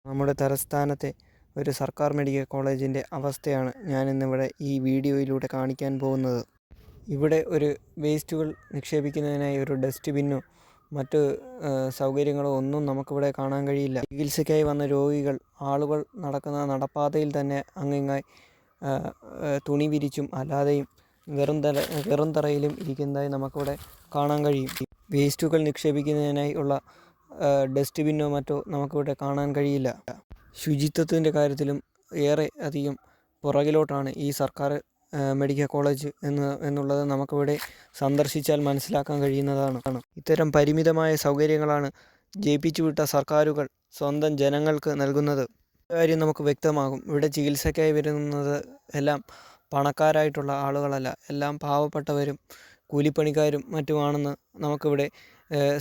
നമ്മുടെ തലസ്ഥാനത്തെ ഒരു സർക്കാർ മെഡിക്കൽ കോളേജിൻ്റെ അവസ്ഥയാണ് ഞാനിന്നിവിടെ ഈ വീഡിയോയിലൂടെ കാണിക്കാൻ പോകുന്നത്. ഇവിടെ ഒരു വേസ്റ്റുകൾ നിക്ഷേപിക്കുന്നതിനായി ഒരു ഡസ്റ്റ്ബിന്നോ മറ്റ് സൗകര്യങ്ങളോ ഒന്നും നമുക്കിവിടെ കാണാൻ കഴിയില്ല. ചികിത്സയ്ക്കായി വന്ന രോഗികൾ ആളുകൾ നടക്കുന്ന നടപ്പാതയിൽ തന്നെ അങ്ങിങ്ങായി തുണി വിരിച്ചും അല്ലാതെയും വെറും തറയിലും ഇരിക്കുന്നതായി നമുക്കിവിടെ കാണാൻ കഴിയും. വേസ്റ്റുകൾ നിക്ഷേപിക്കുന്നതിനായി ഉള്ള ഡസ്റ്റ്ബിന്നോ മറ്റോ നമുക്കിവിടെ കാണാൻ കഴിയില്ല. ശുചിത്വത്തിൻ്റെ കാര്യത്തിലും ഏറെ അധികം പുറകിലോട്ടാണ് ഈ സർക്കാർ മെഡിക്കൽ കോളേജ് എന്നുള്ളത് നമുക്കിവിടെ സന്ദർശിച്ചാൽ മനസ്സിലാക്കാൻ കഴിയുന്നതാണ്. ഇത്തരം പരിമിതമായ സൗകര്യങ്ങളാണ് ജയിപ്പിച്ചു വിട്ട സർക്കാരുകൾ സ്വന്തം ജനങ്ങൾക്ക് നൽകുന്നത്. കാര്യം നമുക്ക് വ്യക്തമാകും. ഇവിടെ ചികിത്സയ്ക്കായി വരുന്നത് എല്ലാം പണക്കാരായിട്ടുള്ള ആളുകളല്ല, എല്ലാം പാവപ്പെട്ടവരും കൂലിപ്പണിക്കാരും മറ്റുമാണെന്ന് നമുക്കിവിടെ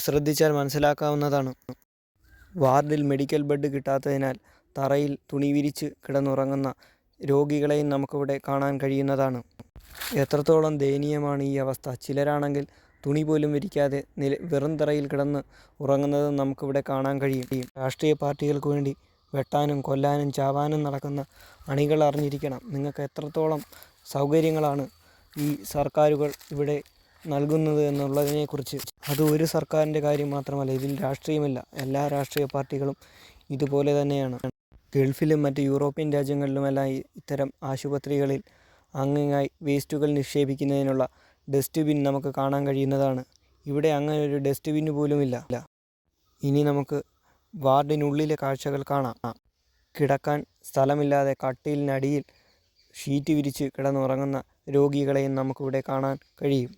ശ്രദ്ധിച്ചാൽ മനസ്സിലാക്കാവുന്നതാണ്. വാർഡിൽ മെഡിക്കൽ ബെഡ് കിട്ടാത്തതിനാൽ തറയിൽ തുണി വിരിച്ച് കിടന്നുറങ്ങുന്ന രോഗികളെയും നമുക്കിവിടെ കാണാൻ കഴിയുന്നതാണ്. എത്രത്തോളം ദയനീയമാണ് ഈ അവസ്ഥ. ചിലരാണെങ്കിൽ തുണി പോലും വിരിക്കാതെ വെറും തറയിൽ കിടന്ന് ഉറങ്ങുന്നതും നമുക്കിവിടെ കാണാൻ കഴിയും. രാഷ്ട്രീയ പാർട്ടികൾക്ക് വേണ്ടി വെട്ടാനും കൊല്ലാനും ചാവാനും നടക്കുന്ന അണികൾ അറിഞ്ഞിരിക്കണം നിങ്ങൾക്ക് എത്രത്തോളം സൗകര്യങ്ങളാണ് ഈ സർക്കാരുകൾ ഇവിടെ നൽകുന്നത് എന്നുള്ളതിനെക്കുറിച്ച്. അത് ഒരു സർക്കാരിൻ്റെ കാര്യം മാത്രമല്ല, ഇതിൽ രാഷ്ട്രീയമില്ല. എല്ലാ രാഷ്ട്രീയ പാർട്ടികളും ഇതുപോലെ തന്നെയാണ്. ഗൾഫിലും മറ്റ് യൂറോപ്യൻ രാജ്യങ്ങളിലുമെല്ലാം ഇത്തരം ആശുപത്രികളിൽ അങ്ങിങ്ങായി വേസ്റ്റുകൾ നിക്ഷേപിക്കുന്നതിനുള്ള ഡസ്റ്റ്ബിൻ നമുക്ക് കാണാൻ കഴിയുന്നതാണ്. ഇവിടെ അങ്ങനെ ഒരു ഡസ്റ്റ്ബിൻ പോലുമില്ല. ഇനി നമുക്ക് വാർഡിനുള്ളിലെ കാഴ്ചകൾ കാണാം. കിടക്കാൻ സ്ഥലമില്ലാതെ കട്ടിലിനടിയിൽ ഷീറ്റ് വിരിച്ച് കിടന്നുറങ്ങുന്ന രോഗികളെയും നമുക്കിവിടെ കാണാൻ കഴിയും.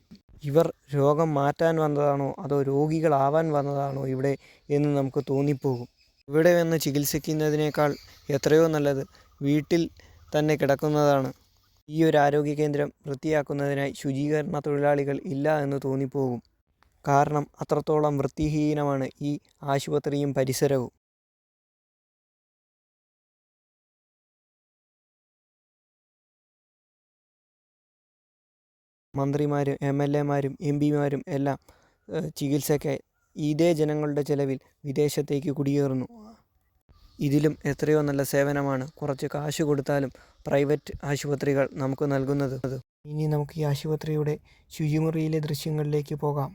ഇവർ രോഗം മാറ്റാൻ വന്നതാണോ അതോ രോഗികളാവാൻ വന്നതാണോ ഇവിടെ എന്ന് നമുക്ക് തോന്നിപ്പോകും. ഇവിടെ വന്ന് ചികിത്സിക്കുന്നതിനേക്കാൾ എത്രയോ നല്ലത് വീട്ടിൽ തന്നെ കിടക്കുന്നതാണ്. ഈ ഒരു ആരോഗ്യ കേന്ദ്രം വൃത്തിയാക്കുന്നതിനായി ശുചീകരണ തൊഴിലാളികൾ ഇല്ല എന്ന് തോന്നിപ്പോകും. കാരണം അത്രത്തോളം വൃത്തിഹീനമാണ് ഈ ആശുപത്രിയും പരിസരവും. മന്ത്രിമാരും MLA-മാരും MP-മാരും എല്ലാം ചികിത്സയ്ക്കായി ഇതേ ജനങ്ങളുടെ ചെലവിൽ വിദേശത്തേക്ക് കുടിയേറുന്നു. ഇതിലും എത്രയോ നല്ല സേവനമാണ് കുറച്ച് കാശ് കൊടുത്താലും പ്രൈവറ്റ് ആശുപത്രികൾ നമുക്ക് നൽകുന്നത്. ഇനി നമുക്ക് ഈ ആശുപത്രിയുടെ ശുചിമുറിയിലെ ദൃശ്യങ്ങളിലേക്ക് പോകാം.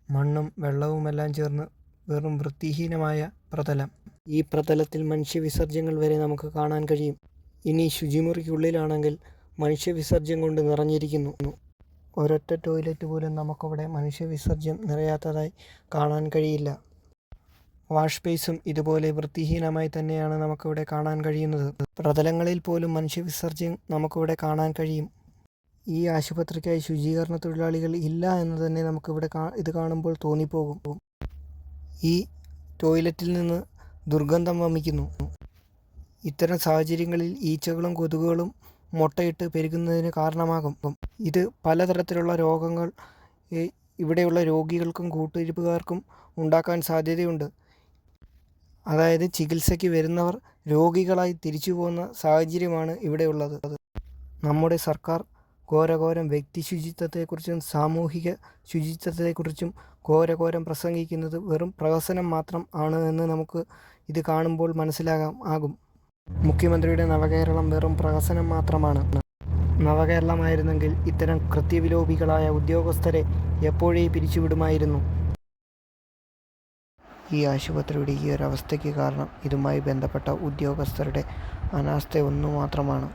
മണ്ണും വെള്ളവുമെല്ലാം ചേർന്ന് വെറും വൃത്തിഹീനമായ പ്രതലം. ഈ പ്രതലത്തിൽ മനുഷ്യവിസർജ്യങ്ങൾ വരെ നമുക്ക് കാണാൻ കഴിയും. ഇനി ശുചിമുറിക്കുള്ളിലാണെങ്കിൽ മനുഷ്യവിസർജ്യം കൊണ്ട് നിറഞ്ഞിരിക്കുന്നു. ഒരൊറ്റ ടോയ്ലറ്റ് പോലും നമുക്കവിടെ മനുഷ്യവിസർജ്യം നിറയാത്തതായി കാണാൻ കഴിയില്ല. വാഷ് ബേസും ഇതുപോലെ വൃത്തിഹീനമായി തന്നെയാണ് നമുക്കിവിടെ കാണാൻ കഴിയുന്നത്. പ്രതലങ്ങളിൽ പോലും മനുഷ്യവിസർജ്യം നമുക്കിവിടെ കാണാൻ കഴിയും. ഈ ആശുപത്രിക്കായി ശുചീകരണ തൊഴിലാളികൾ ഇല്ല എന്ന് തന്നെ നമുക്കിവിടെ ഇത് കാണുമ്പോൾ തോന്നിപ്പോകും. ഈ ടോയ്ലറ്റിൽ നിന്ന് ദുർഗന്ധം വമിക്കുന്നു. ഇത്തരം സാഹചര്യങ്ങളിൽ ഈച്ചകളും കൊതുകുകളും മുട്ടയിട്ട് പെരുകുന്നതിന് കാരണമാകും. ഇത് പലതരത്തിലുള്ള രോഗങ്ങൾ ഇവിടെയുള്ള രോഗികൾക്കും കൂട്ടിരിപ്പുകാർക്കും ഉണ്ടാക്കാൻ സാധ്യതയുണ്ട്. അതായത് ചികിത്സയ്ക്ക് വരുന്നവർ രോഗികളായി തിരിച്ചു പോകുന്ന സാഹചര്യമാണ് ഇവിടെയുള്ളത്. നമ്മുടെ സർക്കാർ ഘോരഘോരം വ്യക്തി ശുചിത്വത്തെക്കുറിച്ചും സാമൂഹിക ശുചിത്വത്തെക്കുറിച്ചും ഘോരഘോരം പ്രസംഗിക്കുന്നത് വെറും പ്രഹസനം മാത്രം ആണ് എന്ന് നമുക്ക് ഇത് കാണുമ്പോൾ മനസ്സിലാകും. മുഖ്യമന്ത്രിയുടെ നവകേരളം വെറും പ്രഹസനം മാത്രമാണ്. നവകേരളമായിരുന്നെങ്കിൽ ഇത്തരം കൃത്യവിലോപികളായ ഉദ്യോഗസ്ഥരെ എപ്പോഴേ പിരിച്ചുവിടുമായിരുന്നു. ഈ ആശുപത്രിയുടെ ഈ ഒരു അവസ്ഥയ്ക്ക് കാരണം ഇതുമായി ബന്ധപ്പെട്ട ഉദ്യോഗസ്ഥരുടെ അനാസ്ഥ ഒന്നു മാത്രമാണ്.